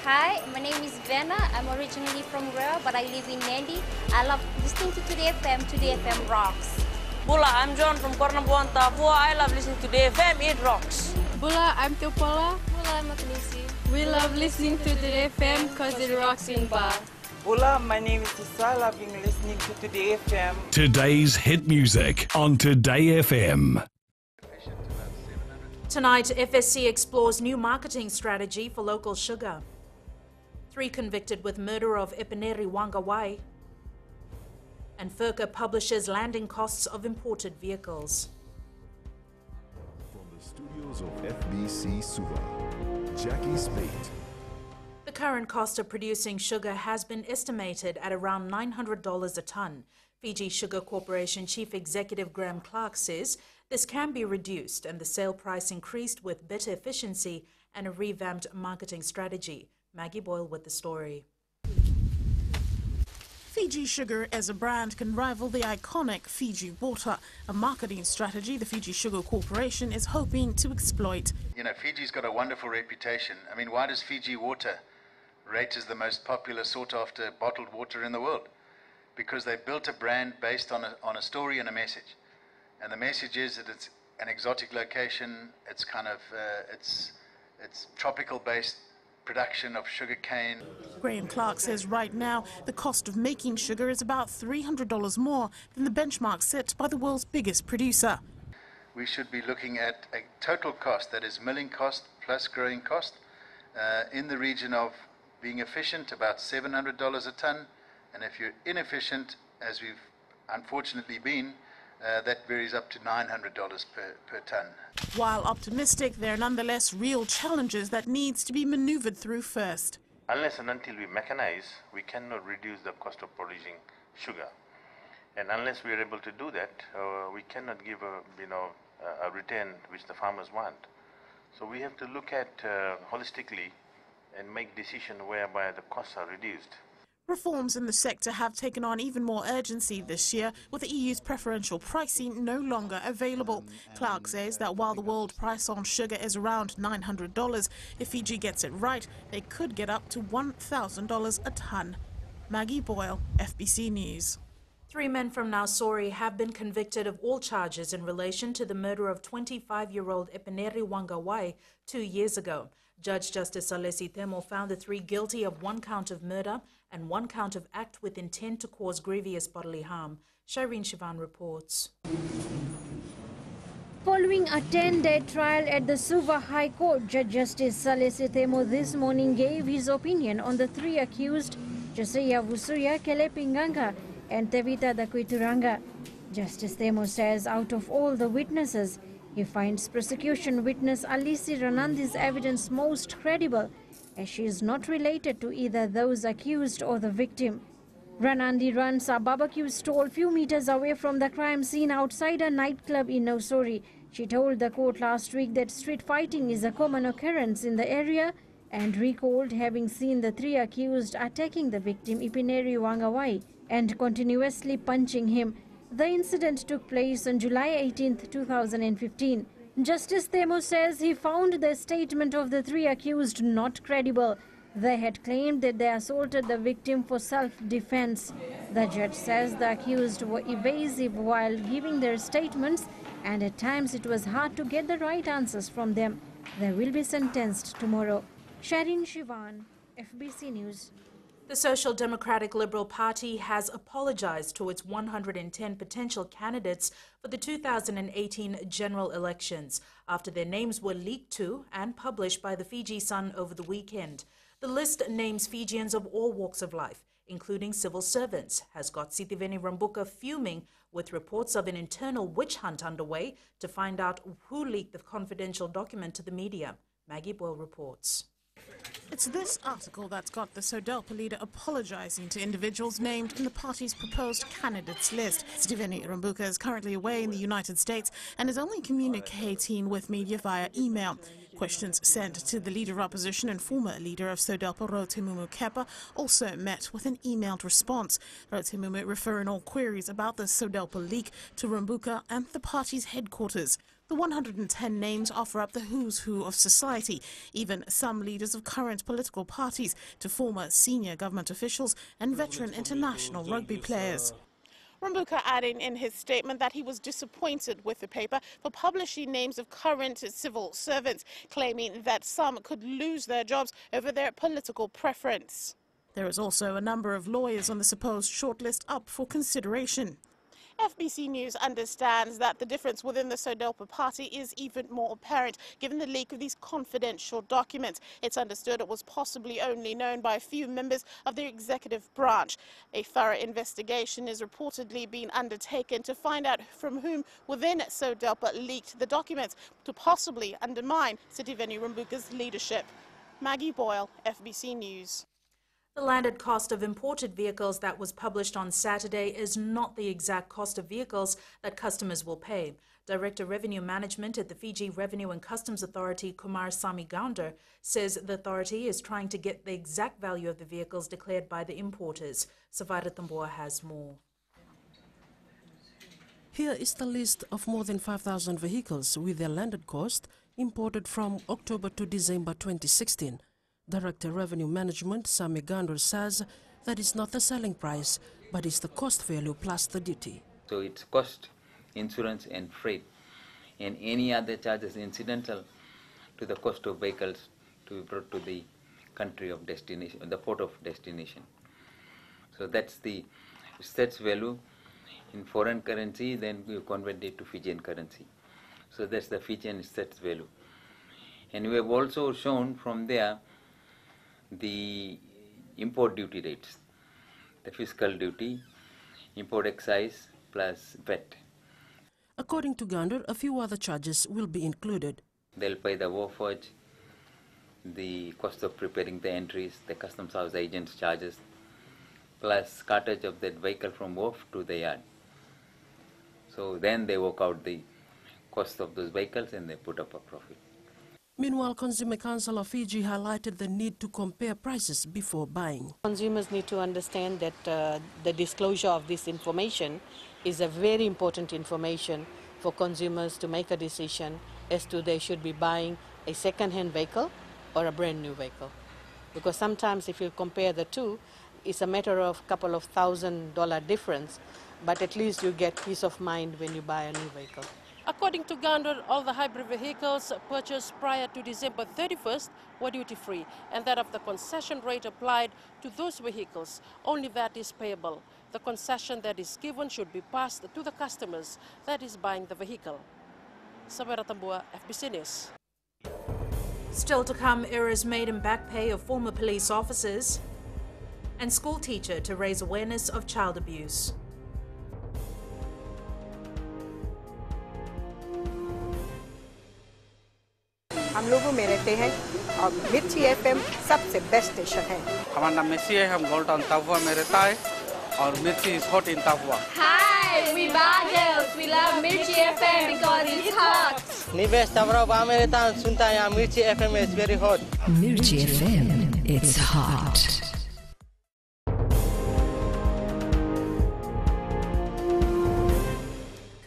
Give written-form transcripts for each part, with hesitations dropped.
Hi, my name is Vena. I'm originally from Rare, but I live in Nandi. I love listening to Today FM. Today FM rocks. Bula, I'm John from Kornabuan, Tafua. I love listening to Today FM. It rocks. Bula, I'm Teopola. Bula, I'm Makanisi. We love listening to Today FM because it rocks in Ba. Bula, my name is Tisa. I've been listening to Today FM. Today's hit music on Today FM. Tonight, FSC explores new marketing strategy for local sugar. 3 convicted with murder of Ipineri Wangawai. And FERCA publishes landing costs of imported vehicles. From the studios of FBC Suva, Jackie Spate. The current cost of producing sugar has been estimated at around $900 a tonne. Fiji Sugar Corporation Chief Executive Graham Clark says this can be reduced and the sale price increased with better efficiency and a revamped marketing strategy. Maggie Boyle with the story. Fiji Sugar as a brand can rival the iconic Fiji Water, a marketing strategy the Fiji Sugar Corporation is hoping to exploit. You know, Fiji's got a wonderful reputation. I mean, why does Fiji Water rate as the most popular sought-after bottled water in the world? Because they built a brand based on a story and a message. And the message is that it's an exotic location, it's kind of, it's tropical-based production of sugar cane. Graham Clark says right now the cost of making sugar is about $300 more than the benchmark set by the world's biggest producer. We should be looking at a total cost, that is milling cost plus growing cost, in the region of being efficient, about $700 a tonne, and if you're inefficient, as we've unfortunately been, that varies up to $900 per tonne. While optimistic, there are nonetheless real challenges that needs to be manoeuvred through first. Unless and until we mechanize, we cannot reduce the cost of producing sugar. And unless we are able to do that, we cannot give a return which the farmers want. So we have to look at holistically and make decisions whereby the costs are reduced. Reforms in the sector have taken on even more urgency this year, with the EU's preferential pricing no longer available. Clark says that while the world price on sugar is around $900, if Fiji gets it right, they could get up to $1,000 a tonne. Maggie Boyle, FBC News. 3 men from Nausori have been convicted of all charges in relation to the murder of 25-year-old Ipineri Wangawai 2 years ago. Judge Justice Salesi Temo found the 3 guilty of 1 count of murder and 1 count of act with intent to cause grievous bodily harm. Shireen Shivan reports. Following a 10-day trial at the Suva High Court, Judge Justice Salesi Temo this morning gave his opinion on the 3 accused, Josiah Vusuya, Kele Pinganga and Tevita Dakuituranga. Justice Temo says out of all the witnesses, he finds prosecution witness Alisi Ranandi's evidence most credible, as she is not related to either those accused or the victim. Ranandi runs a barbecue stall few meters away from the crime scene outside a nightclub in Nausori. She told the court last week that street fighting is a common occurrence in the area and recalled having seen the 3 accused attacking the victim Ipineri Wangawai and continuously punching him. The incident took place on July 18, 2015. Justice Temo says he found the statement of the 3 accused not credible. They had claimed that they assaulted the victim for self-defense. The judge says the accused were evasive while giving their statements, and at times it was hard to get the right answers from them. They will be sentenced tomorrow. Shireen Shivan, FBC News. The Social Democratic Liberal Party has apologized to its 110 potential candidates for the 2018 general elections after their names were leaked to and published by the Fiji Sun over the weekend. The list names Fijians of all walks of life, including civil servants, has got Sitiveni Rambuka fuming with reports of an internal witch hunt underway to find out who leaked the confidential document to the media. Maggie Boyle reports. It's this article that's got the SODELPA leader apologizing to individuals named in the party's proposed candidates list. Sitiveni Rambuka is currently away in the United States and is only communicating with media via email. Questions sent to the leader of opposition and former leader of SODELPA, Rotemumu Kepa, also met with an emailed response. Rotemumu referring all queries about the SODELPA leak to Rambuka and the party's headquarters. The 110 names offer up the who's who of society, even some leaders of current political parties, to former senior government officials and veteran international rugby players. Rambuka adding in his statement that he was disappointed with the paper for publishing names of current civil servants, claiming that some could lose their jobs over their political preference. There is also a number of lawyers on the supposed shortlist up for consideration. FBC News understands that the difference within the SODELPA party is even more apparent given the leak of these confidential documents. It's understood it was possibly only known by a few members of the executive branch. A thorough investigation is reportedly being undertaken to find out from whom within SODELPA leaked the documents to possibly undermine Sitiveni Rambuka's leadership. Maggie Boyle, FBC News. The landed cost of imported vehicles that was published on Saturday is not the exact cost of vehicles that customers will pay. Director Revenue Management at the Fiji Revenue and Customs Authority, Kumar Samigounder, says the authority is trying to get the exact value of the vehicles declared by the importers. Savara Tamboa has more. Here is the list of more than 5,000 vehicles with their landed cost imported from October to December 2016. Director Revenue Management, Samigounder, says that is not the selling price, but it's the cost value plus the duty. So it's cost, insurance and freight, and any other charges incidental to the cost of vehicles to be brought to the country of destination, the port of destination. So that's the stats value in foreign currency, then we convert it to Fijian currency. So that's the Fijian stats value. And we have also shown from there the import duty rates, the fiscal duty, import excise plus VAT. According to Gounder, a few other charges will be included. They'll pay the wharfage, the cost of preparing the entries, the customs house agent's charges, plus cartage of that vehicle from wharf to the yard. So then they work out the cost of those vehicles and they put up a profit. Meanwhile, Consumer Council of Fiji highlighted the need to compare prices before buying. Consumers need to understand that the disclosure of this information is a very important information for consumers to make a decision as to they should be buying a second-hand vehicle or a brand new vehicle. Because sometimes if you compare the two, it's a matter of a couple of $1,000 difference, but at least you get peace of mind when you buy a new vehicle. According to Gounder, all the hybrid vehicles purchased prior to December 31st were duty-free, and that of the concession rate applied to those vehicles, only VAT is payable. The concession that is given should be passed to the customers that is buying the vehicle. Sabera Tambua, FBC News. Still to come, errors made in back pay of former police officers, and school teacher to raise awareness of child abuse. हम लोगों में रहते हैं और मिर्ची FM सबसे best station है। हमारा नाम मिर्ची है, हम गोल्ड टाउन तापुआ में रहता है और मिर्ची इज हॉट इन तापुआ। Hi, we Bagels. We love Mirchi FM because it's hot. निवेश तापुआ में रहता हूँ, सुनता है यहाँ मिर्ची FM is very hot. Mirchi FM, it's hot.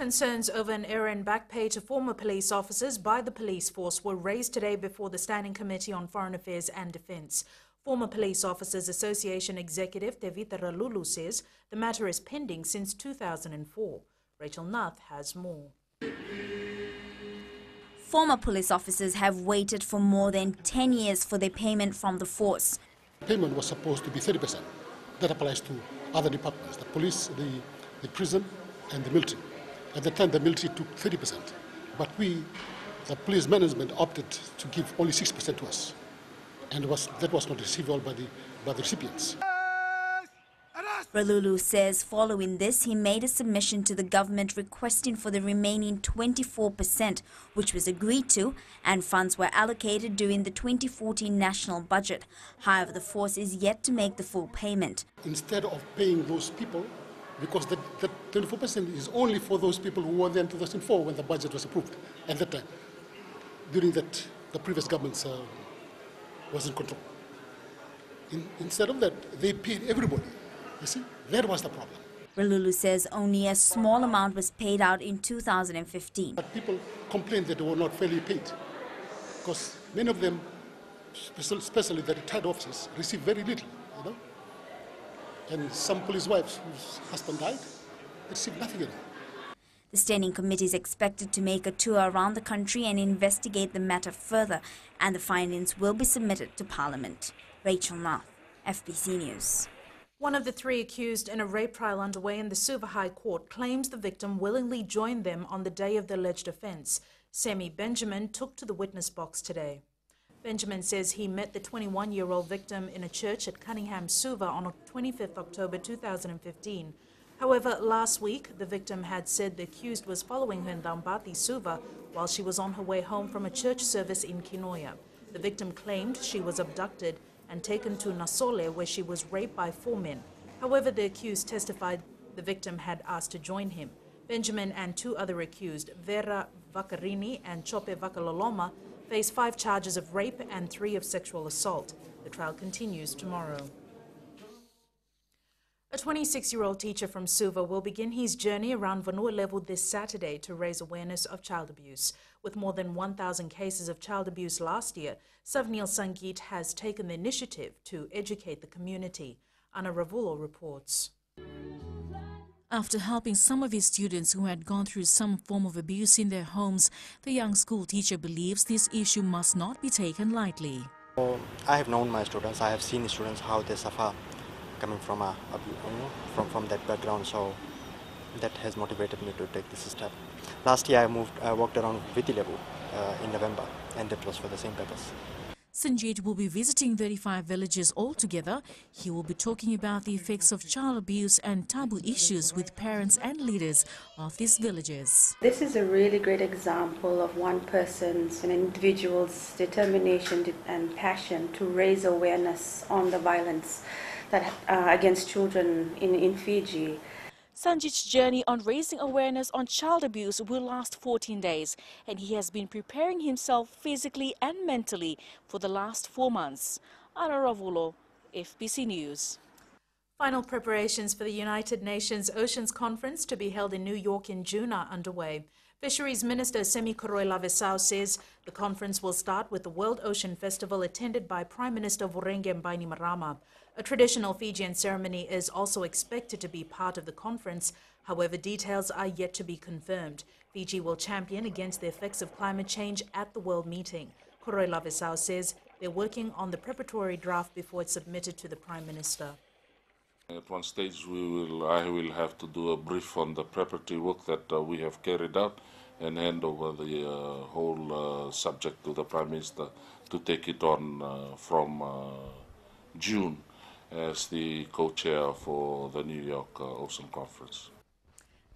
Concerns over an error in back pay to former police officers by the police force were raised today before the Standing Committee on Foreign Affairs and Defence. Former Police Officers Association Executive Tevita Ralulu says the matter is pending since 2004. Rachel Nath has more. Former police officers have waited for more than 10 years for their payment from the force. Payment was supposed to be 30%. That applies to other departments, the police, the prison and the military. At the time, the military took 30%, but we, the police management, opted to give only 6% to us, and that was not receivable by the recipients. Ralulu says following this, he made a submission to the government requesting for the remaining 24%, which was agreed to, and funds were allocated during the 2014 national budget. However, the force is yet to make the full payment. Instead of paying those people, because that 24% is only for those people who were there in 2004 when the budget was approved at that time. During that, the previous government was in control. Instead of that, they paid everybody. You see, that was the problem. Relulu says only a small amount was paid out in 2015. But people complained that they were not fairly paid because many of them, especially the retired officers, receive very little, you know. And some police wives whose husband died, receive nothing at all. The Standing Committee is expected to make a tour around the country and investigate the matter further, and the findings will be submitted to Parliament. Rachel Nath, FBC News. One of the 3 accused in a rape trial underway in the Suva High Court claims the victim willingly joined them on the day of the alleged offence. Semi Benjamin took to the witness box today. Benjamin says he met the 21-year-old victim in a church at Cunningham, Suva on 25th October 2015. However, last week, the victim had said the accused was following her in Dambati, Suva, while she was on her way home from a church service in Kinoya. The victim claimed she was abducted and taken to Nasole, where she was raped by 4 men. However, the accused testified the victim had asked to join him. Benjamin and 2 other accused, Vera Vakarini and Chope Vakaloloma, face 5 charges of rape and 3 of sexual assault. The trial continues tomorrow. A 26-year-old teacher from Suva will begin his journey around Vanua Level this Saturday to raise awareness of child abuse. With more than 1,000 cases of child abuse last year, Savnil Sangeet has taken the initiative to educate the community. Anna Ravulo reports. After helping some of his students who had gone through some form of abuse in their homes, the young school teacher believes this issue must not be taken lightly. I have known my students, I have seen students how they suffer coming from from that background, so that has motivated me to take this step. Last year I walked around Viti Level in November, and that was for the same purpose. Sanjeet will be visiting 35 villages altogether. He will be talking about the effects of child abuse and taboo issues with parents and leaders of these villages. This is a really great example of one person's and individual's determination and passion to raise awareness on the violence that against children in Fiji. Sanjeet's journey on raising awareness on child abuse will last 14 days, and he has been preparing himself physically and mentally for the last 4 months. Anna Ravulo, FBC News. Final preparations for the United Nations Oceans Conference to be held in New York in June are underway. Fisheries Minister Semi Koroi-Lavesau says the conference will start with the World Ocean Festival attended by Prime Minister Vorenge Bainimarama. A traditional Fijian ceremony is also expected to be part of the conference. However, details are yet to be confirmed. Fiji will champion against the effects of climate change at the World Meeting. Koroi-Lavesau says they're working on the preparatory draft before it's submitted to the Prime Minister. At one stage, I will have to do a brief on the preparatory work that we have carried out and hand over the whole subject to the Prime Minister to take it on from June as the co-chair for the New York Ocean Conference.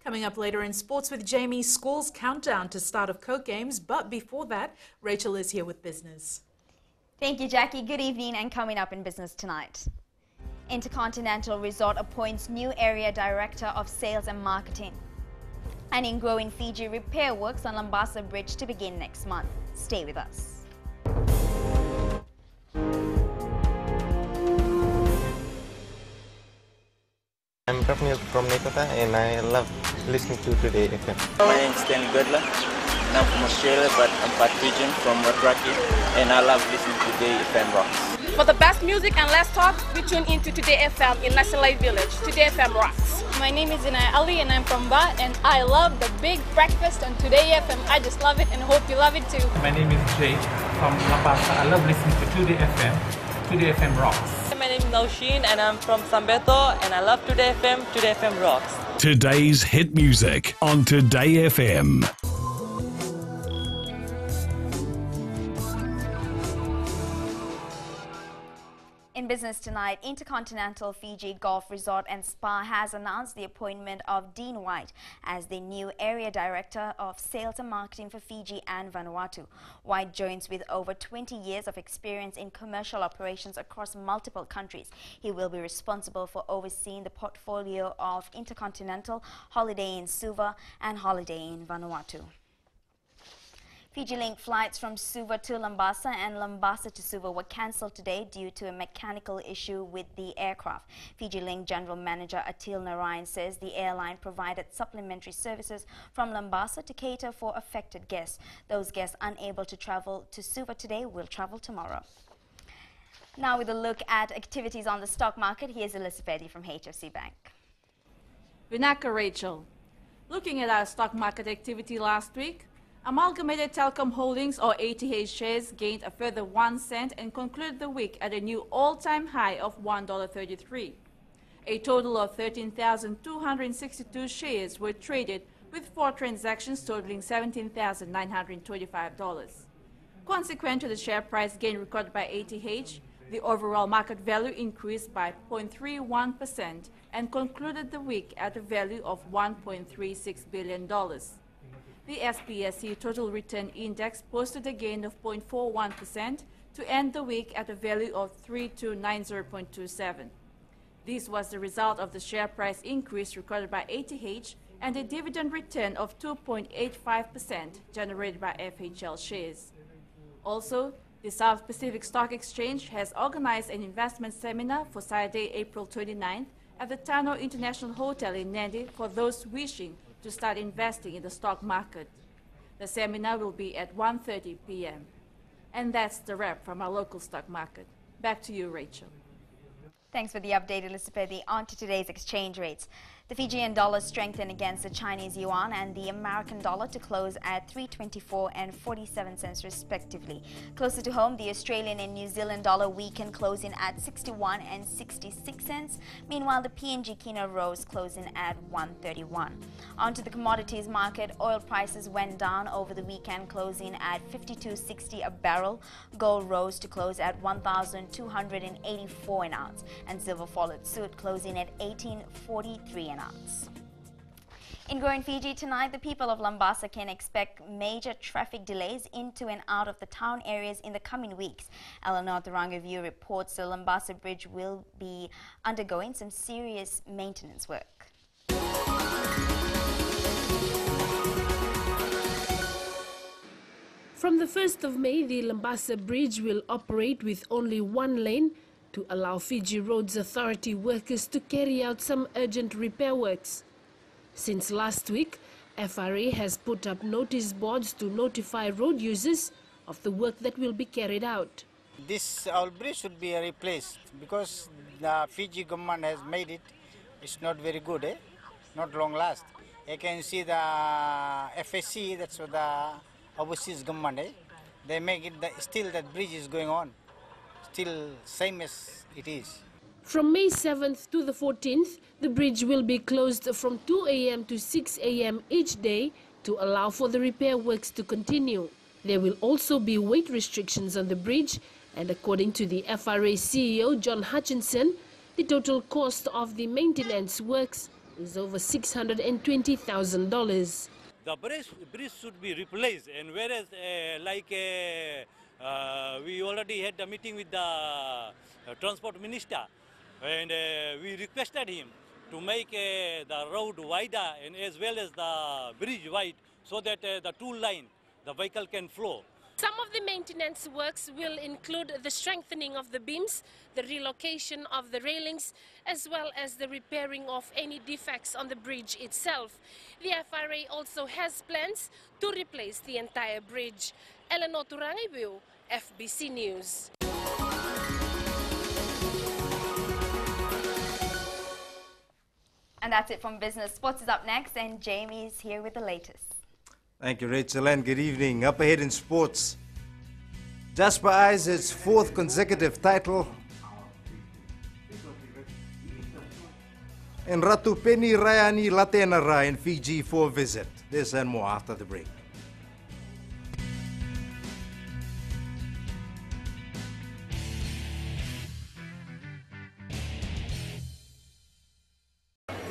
Coming up later in sports with Jamie, school's countdown to start of Coke Games, but before that, Rachel is here with business. Thank you, Jackie. Good evening, and coming up in business tonight. Intercontinental Resort appoints new area director of sales and marketing. And in growing Fiji, repair works on Lambasa Bridge to begin next month. Stay with us. I'm Prafnil from Nekota, and I love listening to Today FM. My name is Stanley Girdler, and I'm from Australia, but I'm part Fijian from Watraki, and I love listening to Today FM Rocks. For the best music and less talk, we tune into Today FM in Nasalai Village. Today FM rocks. My name is Inai Ali, and I'm from Ba, and I love the big breakfast on Today FM. I just love it and hope you love it too. My name is Jay from Lambasa. I love listening to Today FM. Today FM rocks. My name is Naushin, and I'm from Sambeto, and I love Today FM. Today FM rocks. Today's hit music on Today FM. In business tonight, Intercontinental Fiji Golf Resort and Spa has announced the appointment of Dean White as the new Area Director of Sales and Marketing for Fiji and Vanuatu. White joins with over 20 years of experience in commercial operations across multiple countries. He will be responsible for overseeing the portfolio of Intercontinental, Holiday Inn Suva and Holiday Inn Vanuatu. Fiji Link flights from Suva to Lambasa and Lambasa to Suva were cancelled today due to a mechanical issue with the aircraft. Fiji Link General Manager Atil Narayan says the airline provided supplementary services from Lambasa to cater for affected guests. Those guests unable to travel to Suva today will travel tomorrow. Now with a look at activities on the stock market, here's Elizabeth from HFC Bank. Vinaka Rachel. Looking at our stock market activity last week, Amalgamated Telecom Holdings or ATH shares gained a further 1 cent and concluded the week at a new all-time high of $1.33. A total of 13,262 shares were traded with 4 transactions totaling $17,925. Consequent to the share price gain recorded by ATH, the overall market value increased by 0.31% and concluded the week at a value of $1.36 billion. The SPSE Total Return Index posted a gain of 0.41% to end the week at a value of 3290.27. This was the result of the share price increase recorded by ATH and a dividend return of 2.85% generated by FHL shares. Also, the South Pacific Stock Exchange has organized an investment seminar for Saturday, April 29th at the Tano International Hotel in Nadi for those wishing to start investing in the stock market. The seminar will be at 1:30 p.m. And that's the wrap from our local stock market. Back to you, Rachel. Thanks for the update, Elizabeth. On to today's exchange rates. The Fijian dollar strengthened against the Chinese yuan and the American dollar to close at 3.24 and 47 cents respectively. Closer to home, the Australian and New Zealand dollar weakened, closing at 61 and 66 cents. Meanwhile, the PNG Kina rose, closing at 131. On to the commodities market, oil prices went down over the weekend, closing at 52.60 a barrel. Gold rose to close at 1,284 an ounce, and silver followed suit, closing at 18.43 an ounce. In Growing Fiji tonight, the people of Lambasa can expect major traffic delays into and out of the town areas in the coming weeks. Eleanor Thuranga reports the Lambasa Bridge will be undergoing some serious maintenance work. From the 1st of May, the Lambasa Bridge will operate with only one lane to allow Fiji Roads Authority workers to carry out some urgent repair works. Since last week, FRA has put up notice boards to notify road users of the work that will be carried out. This old bridge should be replaced because the Fiji government has made it. It's not very good, not long last. You can see the FSC, that's what the overseas government, they make it, still that bridge is going on. Still same as it is. From May 7th to the 14th, the bridge will be closed from 2 a.m. to 6 a.m. each day to allow for the repair works to continue. There will also be weight restrictions on the bridge, and according to the FRA CEO John Hutchinson, the total cost of the maintenance works is over $620,000. The bridge should be replaced, and whereas we already had a meeting with the transport minister, and we requested him to make the road wider and as well as the bridge wide so that the two line, the vehicle can flow. Some of the maintenance works will include the strengthening of the beams, the relocation of the railings, as well as the repairing of any defects on the bridge itself. The FRA also has plans to replace the entire bridge. Eleanor Turangibu, FBC News. And that's it from Business. Sports is up next, and Jamie is here with the latest. Thank you, Rachel, and good evening. Up ahead in sports, Jasper Isaac's 4th consecutive title, and Ratu Penny Rayani Latenara in Fiji for a visit. This and more after the break.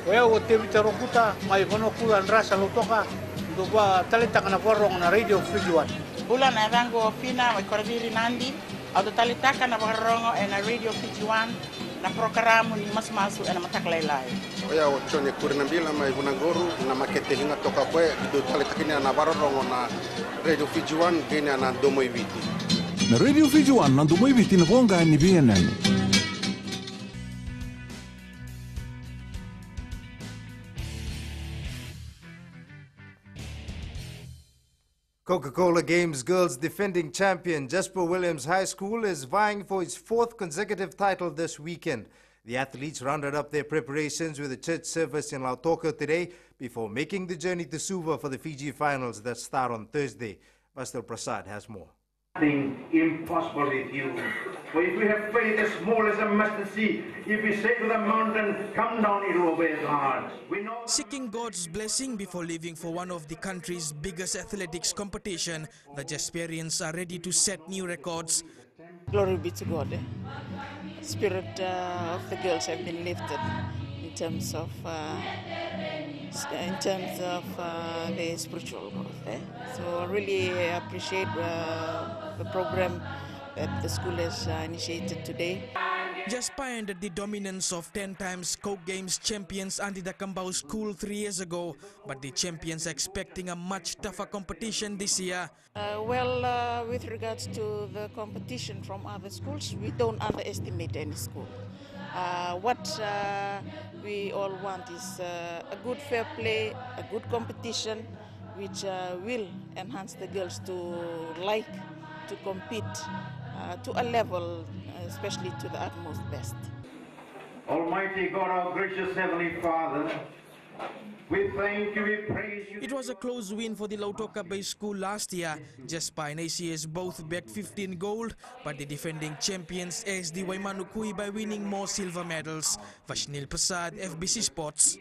Well, te vitarokuta mai kono kula nrasa lotoka ndogwa talenta kana vorong na radio Fiji One. Bulan arango fina mai korabiri nandi Autotalitaka na bakarongo na Radio Fiji1 na programo ni masmasu na mataklailai. Oya ochone kurinambila mai vunangoru na makete hinga toka kwe autotalitakini na bakarongo na Radio Fiji1 gena na domo iviti. Na Radio Fiji1 na domo iviti na vonga ni BNN. Coca-Cola Games girls defending champion Jasper Williams High School is vying for its 4th consecutive title this weekend. The athletes rounded up their preparations with a church service in Lautoka today before making the journey to Suva for the Fiji finals that start on Thursday. Vastil Prasad has more. Nothing impossible with you. For if we have faith as small as a mustard seed, if we say to the mountain, come down, it will obey God. We know. Seeking God's blessing before leaving for one of the country's biggest athletics competition, the Jasperians are ready to set new records. Glory be to God. Spirit of the girls have been lifted in terms of the spiritual growth. So I really appreciate the program that the school has initiated today. Jasper ended the dominance of 10 times Coke Games champions Antida Kambao School 3 years ago, but the champions are expecting a much tougher competition this year. With regards to the competition from other schools, we don't underestimate any school. What we all want is a good fair play, a good competition, which will enhance the girls to compete to a level, especially to the utmost best. Almighty God, our gracious Heavenly Father, we thank you, we praise you. It was a close win for the Lautoka Bay School last year. Jasper and ACS both bagged 15 gold, but the defending champions ASD Waimanukui by winning more silver medals. Vashnil Prasad, FBC Sports.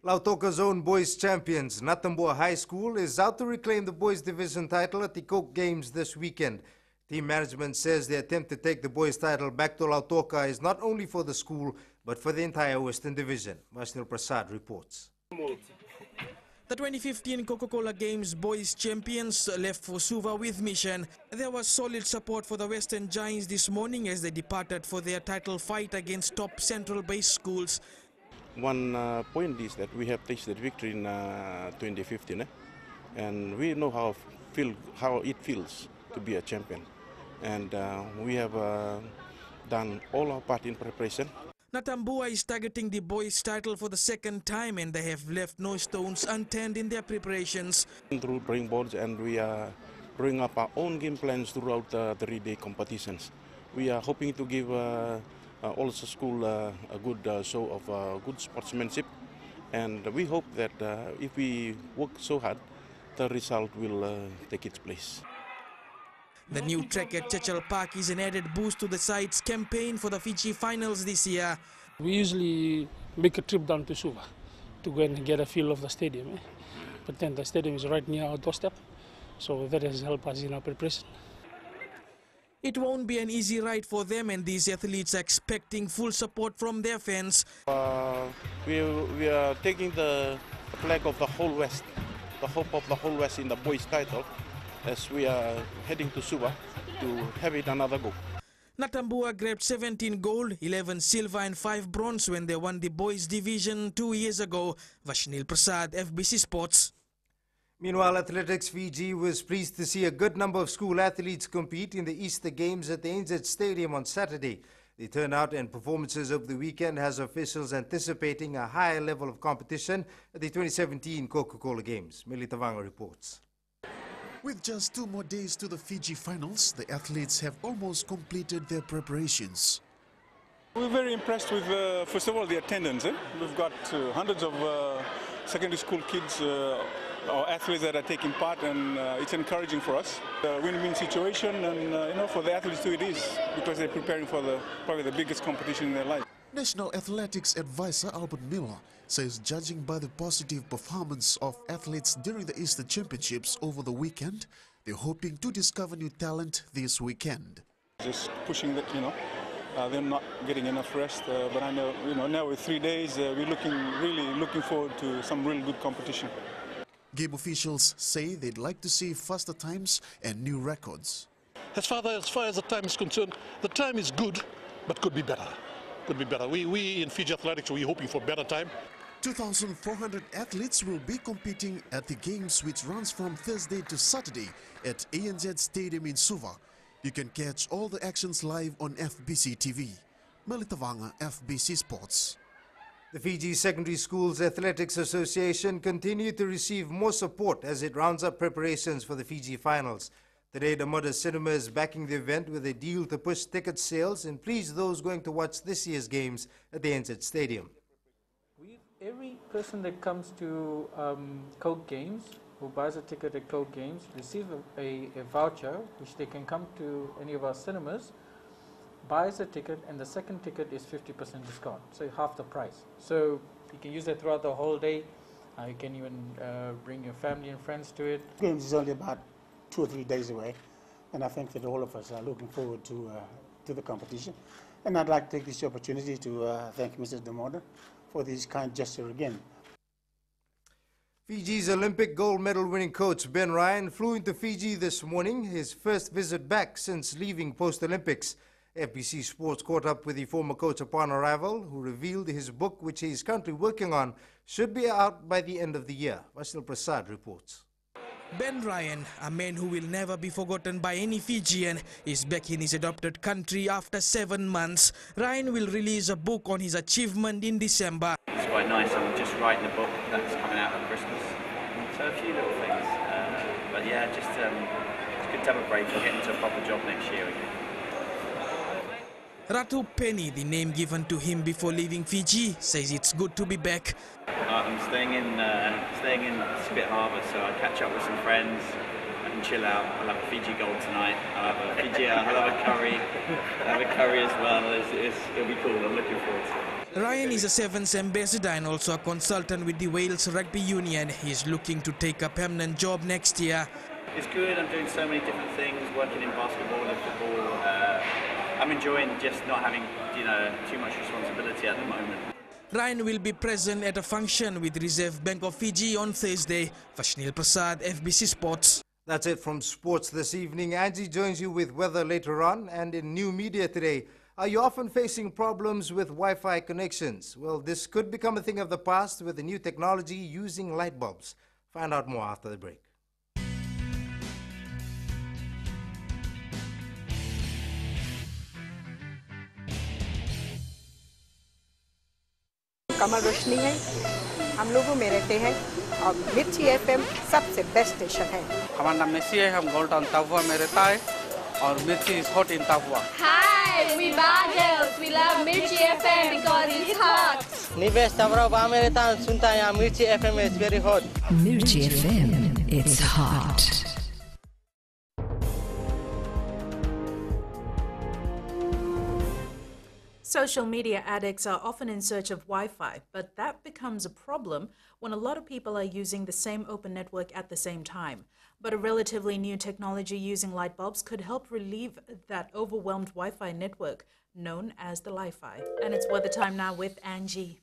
Lautoka's own boys champions, Natambua High School, is out to reclaim the boys division title at the Coke Games this weekend. Team management says the attempt to take the boys title back to Lautoka is not only for the school, but for the entire Western Division. Vashnil Prasad reports. The 2015 Coca-Cola Games boys champions left for Suva with mission. There was solid support for the Western Giants this morning as they departed for their title fight against top central-based schools. One point is that we have tasted victory in 2015, and we know how it feels to be a champion. And we have done all our part in preparation. Natambua is targeting the boys' title for the second time, and they have left no stones unturned in their preparations. Through drawing boards, and we are drawing up our own game plans throughout the 3-day competitions. We are hoping to give also school a good show of good sportsmanship, and we hope that if we work so hard, the result will take its place. The new track at Churchill Park is an added boost to the side's campaign for the Fiji finals this year. We usually make a trip down to Suva to go and get a feel of the stadium. But then the stadium is right near our doorstep, so that has helped us in our preparation. It won't be an easy ride for them, and these athletes are expecting full support from their fans. We are taking the flag of the whole West, the hope of the whole West in the boys' title, as we are heading to Suva to have it another go. Natambua grabbed 17 gold, 11 silver and 5 bronze when they won the boys division 2 years ago. Vashnil Prasad, FBC Sports. Meanwhile, Athletics Fiji was pleased to see a good number of school athletes compete in the Easter Games at the NZ Stadium on Saturday. The turnout and performances of the weekend has officials anticipating a higher level of competition at the 2017 Coca-Cola Games. Melita Vanga reports. With just 2 more days to the Fiji finals, the athletes have almost completed their preparations. We're very impressed with, first of all, the attendance. We've got hundreds of secondary school kids, or athletes that are taking part, and it's encouraging for us. A win-win situation, and for the athletes too it is, because they're preparing for probably the biggest competition in their life. National Athletics Advisor Albert Miller says judging by the positive performance of athletes during the Easter Championships over the weekend, they're hoping to discover new talent this weekend. Just pushing that, they're not getting enough rest, but I know, now with 3 days, we're really looking forward to some real good competition. Game officials say they'd like to see faster times and new records. As far as the time is concerned, the time is good, but could be better. Could be better. We in Fiji Athletics, we're hoping for better time. 2,400 athletes will be competing at the Games, which runs from Thursday to Saturday at ANZ Stadium in Suva. You can catch all the actions live on FBC TV. Melita Vanga, FBC Sports. The Fiji Secondary Schools Athletics Association continued to receive more support as it rounds up preparations for the Fiji finals. Today, the Mother Cinema is backing the event with a deal to push ticket sales and please those going to watch this year's games at the ANZ Stadium. Every person that comes to Coke Games, who buys a ticket at Coke Games, receives a voucher which they can come to any of our cinemas, buys a ticket, and the second ticket is 50% discount, so half the price. So you can use that throughout the whole day. You can even bring your family and friends to it. Games is only about 2 or 3 days away, and I think that all of us are looking forward to the competition. And I'd like to take this opportunity to thank Mrs. DeMorda for this kind gesture again. Fiji's Olympic gold medal winning coach Ben Ryan flew into Fiji this morning, his first visit back since leaving post-Olympics. FBC Sports caught up with the former coach upon arrival, who revealed his book, which he is currently working on, should be out by the end of the year. Vasil Prasad reports. Ben Ryan, a man who will never be forgotten by any Fijian, is back in his adopted country after 7 months. Ryan will release a book on his achievement in December. It's quite nice. I'm just writing a book that's coming out at Christmas. So a few little things. But yeah, just it's good to have a break and get into a proper job next year again. Ratu Penny, the name given to him before leaving Fiji, says it's good to be back. I'm staying in Spit Harbour, so I catch up with some friends. I can chill out. I'll have a Fiji gold tonight. I'll have a curry. I'll have a curry as well. It'll be cool. I'm looking forward to it. Ryan is a Sevens ambassador and also a consultant with the Wales Rugby Union. He's looking to take a permanent job next year. It's good. I'm doing so many different things, working in basketball and football. I'm enjoying just not having, too much responsibility at the moment. Ryan will be present at a function with Reserve Bank of Fiji on Thursday. Vashnil Prasad, FBC Sports. That's it from sports this evening. Angie joins you with weather later on. And in new media today, are you often facing problems with Wi-Fi connections? Well, this could become a thing of the past with the new technology using light bulbs. Find out more after the break. कमल रोशनी है, हम लोगों में रहते हैं और मिर्ची FM सबसे best station है। हमारा नाम मेसी है, हम गोल्ड टाउन तापुआ में रहता है और मिर्ची इज हॉट इन तापुआ। Hi, we Bajels. We love Mirchi FM because it's hot. निवेश तापुआ में रहता है, सुनता है यहाँ मिर्ची FM is very hot. Mirchi FM, it's hot. Social media addicts are often in search of Wi-Fi, but that becomes a problem when a lot of people are using the same open network at the same time. But a relatively new technology using light bulbs could help relieve that overwhelmed Wi-Fi network known as the Li-Fi. And it's weather time now with Angie.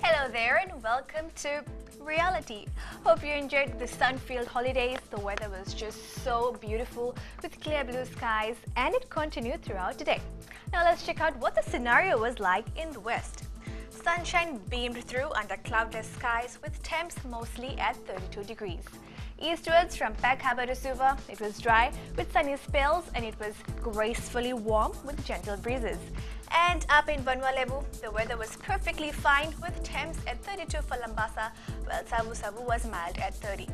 Hello there and welcome to Reality. Hope you enjoyed the sun-filled holidays. The weather was just so beautiful with clear blue skies and it continued throughout the day. Now let's check out what the scenario was like in the west. Sunshine beamed through under cloudless skies with temps mostly at 32 degrees. Eastwards from Peck Harbour to Suva, it was dry with sunny spells and it was gracefully warm with gentle breezes. And up in Vanua Levu, the weather was perfectly fine with temps at 32 for Lambasa, while Savu Savu was mild at 30.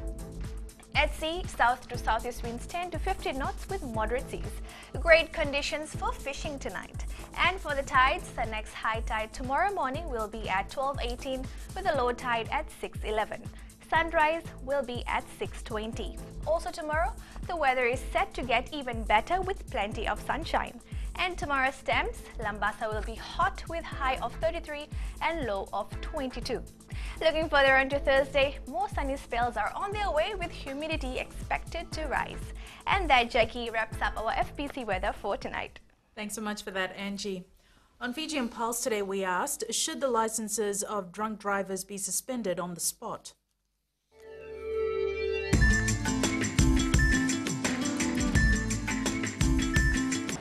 At sea, south to southeast winds 10 to 15 knots with moderate seas. Great conditions for fishing tonight. And for the tides, the next high tide tomorrow morning will be at 12:18 with a low tide at 6:11. Sunrise will be at 6:20. Also tomorrow, the weather is set to get even better with plenty of sunshine. And tomorrow's temps, Lambasa will be hot with high of 33 and low of 22. Looking further on to Thursday, more sunny spells are on their way with humidity expected to rise. And that, Jackie, wraps up our FBC weather for tonight. Thanks so much for that, Angie. On Fijian Pulse today, we asked, should the licenses of drunk drivers be suspended on the spot?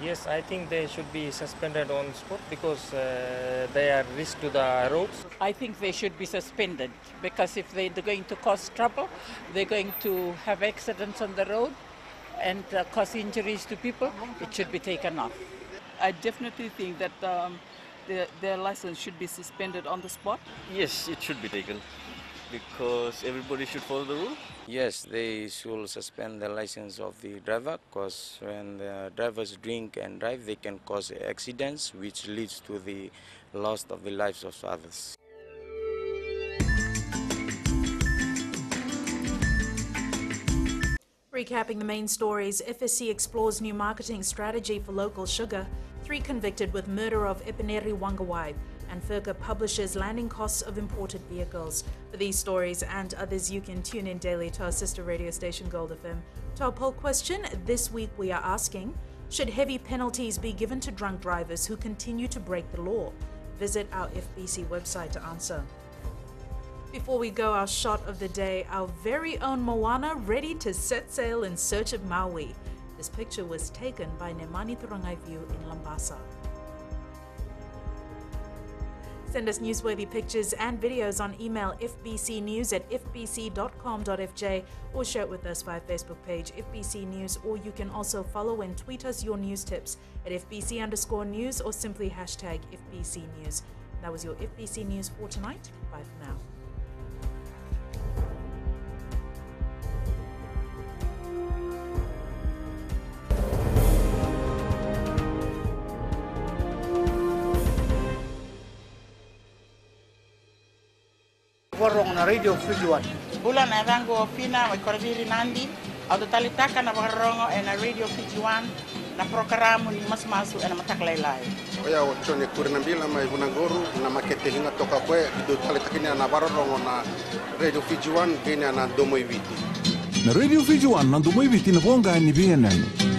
Yes, I think they should be suspended on spot because they are risk to the roads. I think they should be suspended because if they're going to cause trouble, they're going to have accidents on the road and cause injuries to people, it should be taken off. I definitely think that their license should be suspended on the spot. Yes, it should be taken because everybody should follow the rule. Yes, they should suspend the license of the driver because when the drivers drink and drive, they can cause accidents which leads to the loss of the lives of others. Recapping the main stories, FSC explores new marketing strategy for local sugar, 3 convicted with murder of Ipineri Wangawai, and FERCA publishes landing costs of imported vehicles. For these stories and others, you can tune in daily to our sister radio station Gold FM. To our poll question, this week we are asking, should heavy penalties be given to drunk drivers who continue to break the law? Visit our FBC website to answer. Before we go, our shot of the day, our very own Moana ready to set sail in search of Maui. This picture was taken by Nemani Turangai View in Lambasa. Send us newsworthy pictures and videos on email fbcnews@fbc.com.fj or share it with us via Facebook page FBC News, or you can also follow and tweet us your news tips at FBC_news or simply hashtag FBC News. That was your FBC News for tonight. Bye for now. Warong na radio Fijiwan. Bulan arango fina wa koradiri nandi au talitaka na warongo na radio Fijiwan na programa ni masmasu na mataklailai. Oya ochone kurinambila mai bunangoru na makete hinga toka kwe do talitakini na warongo na radio Fijiwan gina na domo iviti. Na radio Fijiwan na domo iviti na bonga ni bienani.